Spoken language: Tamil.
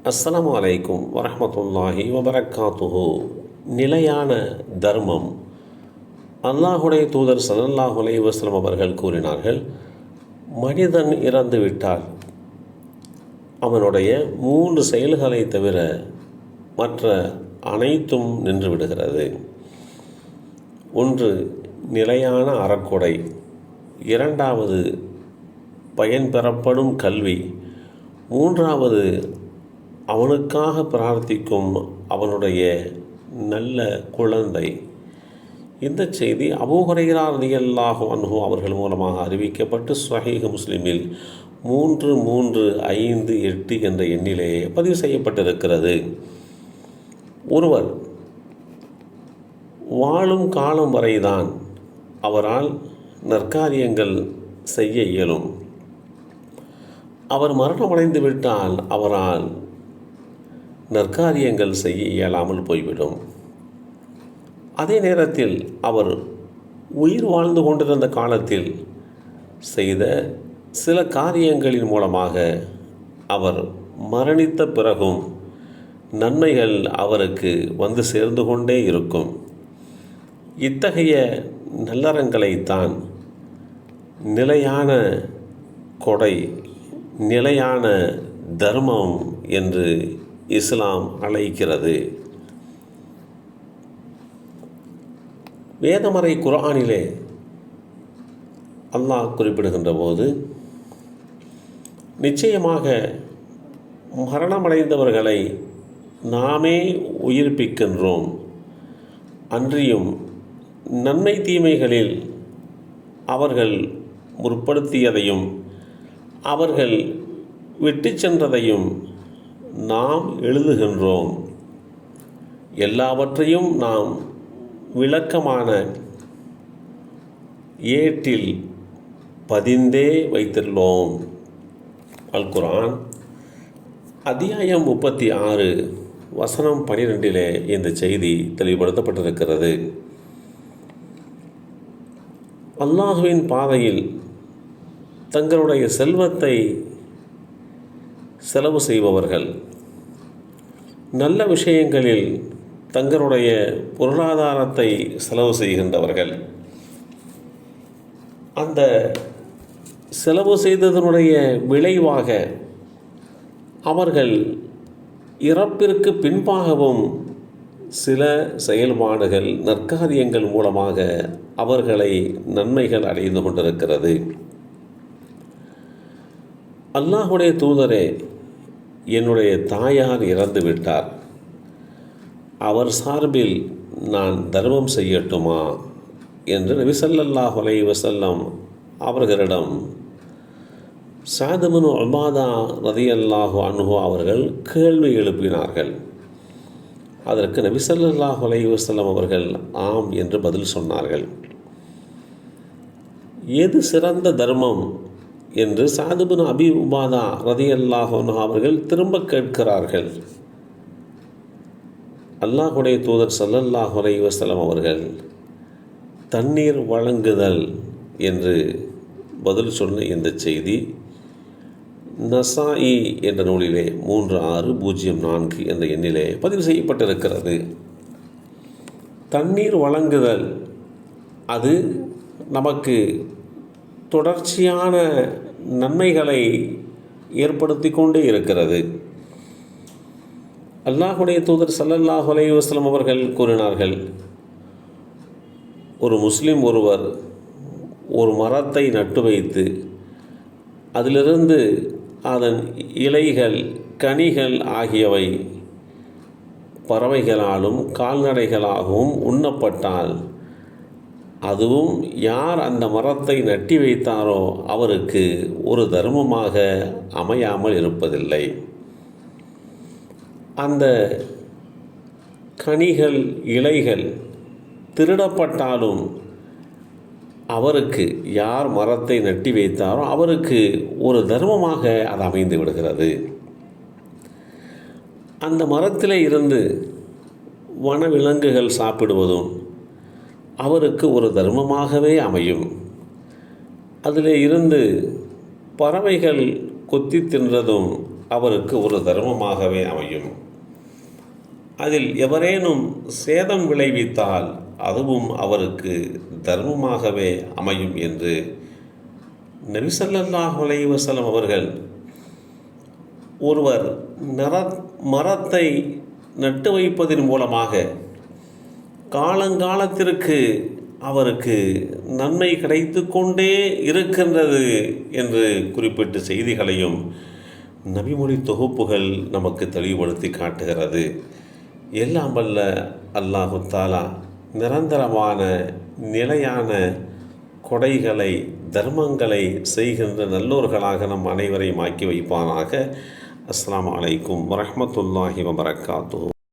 அஸ்ஸலாமு அலைக்கும் வரஹ்மத்துல்லாஹி வபரக்காத்துஹு. நிலையான தர்மம். அல்லாஹுடைய தூதர் ஸல்லல்லாஹு அலைஹி வஸல்லம் அவர்கள் கூறினார்கள், மனிதன் இறந்துவிட்டால் அவனுடைய 3 செயல்களை தவிர மற்ற அனைத்தும் நின்று விடுகிறது. 1. நிலையான அறக்கொடை. 2. பயன்பெறப்படும் கல்வி. 3. அவனுக்காக பிரார்த்திக்கும் அவனுடைய நல்ல குழந்தை. இந்த செய்தி அபூ ஹுரைரா ரலியல்லாஹு அன்ஹு அவர்கள் மூலமாக அறிவிக்கப்பட்டு ஸஹீஹ் முஸ்லிமில் 3358 என்ற எண்ணிலே பதிவு செய்யப்பட்டிருக்கிறது. ஒருவர் வாழும் காலம் வரைதான் அவரால் நற்காரியங்கள் செய்ய இயலும். அவர் மரணமடைந்து விட்டால் அவரால் நற்காரியங்கள் செய்ய இயலாமல் போய்விடும். அதே நேரத்தில் அவர் உயிர் வாழ்ந்து கொண்டிருந்த காலத்தில் செய்த சில காரியங்களின் மூலமாக அவர் மரணித்த பிறகும் நன்மைகள் அவருக்கு வந்து சேர்ந்து கொண்டே இருக்கும். இத்தகைய நல்லறங்களைத்தான் நிலையான கொடை, நிலையான தர்மம் என்று இஸ்லாம் அழைக்கிறது. வேதமறை குர்ஆனிலே அல்லாஹ் குறிப்பிடுகின்ற போது, நிச்சயமாக மரணமடைந்தவர்களை நாமே உயிர்ப்பிக்கின்றோம், அன்றியும் நன்மை தீமைகளில் அவர்கள் முற்படுத்தியதையும் அவர்கள் விட்டு சென்றதையும் நாம் எழுதுகின்றோம். எல்லாவற்றையும் நாம் விளக்கமான ஏட்டில் பதிந்தே வைத்துள்ளோம். அல் குர்ஆன் அத்தியாயம் 36 வசனம் 12 இந்த செய்தி தெளிவுபடுத்தப்பட்டிருக்கிறது. அல்லாஹுவின் பாதையில் தங்களுடைய செல்வத்தை செலவு செய்பவர்கள், நல்ல விஷயங்களில் தங்களுடைய பொருளாதாரத்தை செலவு செய்கின்றவர்கள், அந்த செலவு செய்ததனுடைய விளைவாக அவர்கள் இறப்பிற்கு பின்பாகவும் சில செயல்பாடுகள், நற்காரியங்கள் மூலமாக அவர்களை நன்மைகள் அடைந்து கொண்டிருக்கிறது. அல்லாஹுடைய தூதரே, என்னுடைய தாயார் இறந்து விட்டார், அவர் சார்பில் நான் தர்மம் செய்யட்டுமா என்று நபி ஸல்லல்லாஹு அலைஹி வஸல்லம் அவர்களிடம் ஸஅத் இப்னு உபாதா ரலியல்லாஹு அன்ஹு அவர்கள் கேள்வி எழுப்பினார்கள். அதற்கு நபி ஸல்லல்லாஹு அலைஹி வஸல்லம் அவர்கள் ஆம் என்று பதில் சொன்னார்கள். எது சிறந்த தர்மம் என்று ஸஅத் இப்னு அபீ உபாதா ரலியல்லாஹு அன்ஹு அவர்கள் திரும்ப கேட்கிறார்கள். அல்லாஹுடைய தூதர் ஸல்லல்லாஹு அலைஹி வஸல்லம் அவர்கள் தண்ணீர் வழங்குதல் என்று பதில் சொன்ன இந்த செய்தி நசாஇ என்ற நூலிலே 3604 என்ற எண்ணிலே பதிவு செய்யப்பட்டிருக்கிறது. தண்ணீர் வழங்குதல் அது நமக்கு தொடர்ச்சியான நன்மைகளை ஏற்படுத்தி கொண்டே இருக்கிறது. அல்லாஹுடைய தூதர் ஸல்லல்லாஹு அலைஹி வஸல்லம் அவர்கள் கூறினார்கள், ஒரு முஸ்லிம் ஒருவர் ஒரு மரத்தை நட்டு வைத்து அதிலிருந்து அதன் இலைகள், கனிகள் ஆகியவை பறவைகளாலும் கால்நடைகளாகவும் உண்ணப்பட்டால் அதுவும் யார் அந்த மரத்தை நட்டி வைத்தாரோ அவருக்கு ஒரு தர்மமாக அமையாமல் இருப்பதில்லை. அந்த கனிகள், இலைகள் திருடப்பட்டாலும் அவருக்கு, யார் மரத்தை நட்டி வைத்தாரோ அவருக்கு ஒரு தர்மமாக அது அமைந்து விடுகிறது. அந்த மரத்திலே இருந்து வனவிலங்குகள் சாப்பிடுவதும் அவருக்கு ஒரு தர்மமாகவே அமையும். அதில் இருந்து பறவைகள் கொத்தி தின்றதும் அவருக்கு ஒரு தர்மமாகவே அமையும். அதில் எவரேனும் சேதம் விளைவித்தால் அதுவும் அவருக்கு தர்மமாகவே அமையும் என்று நபி ஸல்லல்லாஹு அலைஹி வஸல்லம் அவர்கள் ஒருவர் மரத்தை நட்டு வைப்பதன் மூலமாக காலங்காலத்திற்கு அவருக்கு நன்மை கிடைத்து கொண்டே இருக்கின்றது என்று குறிப்பிட்ட செய்திகளையும் நபிமொழி தொகுப்புகள் நமக்கு தெளிவுபடுத்தி காட்டுகிறது. எல்லாம் வல்ல அல்லாஹு தஆலா நிரந்தரமான நிலையான கொடைகளை தர்மங்களை செய்கின்ற நல்லோர்களாக நம் அனைவரையும் ஆக்கி வைப்பானாக. அஸ்ஸலாமு அலைக்கும் வரஹ்மத்துல்லாஹி வபரகாத்துஹு.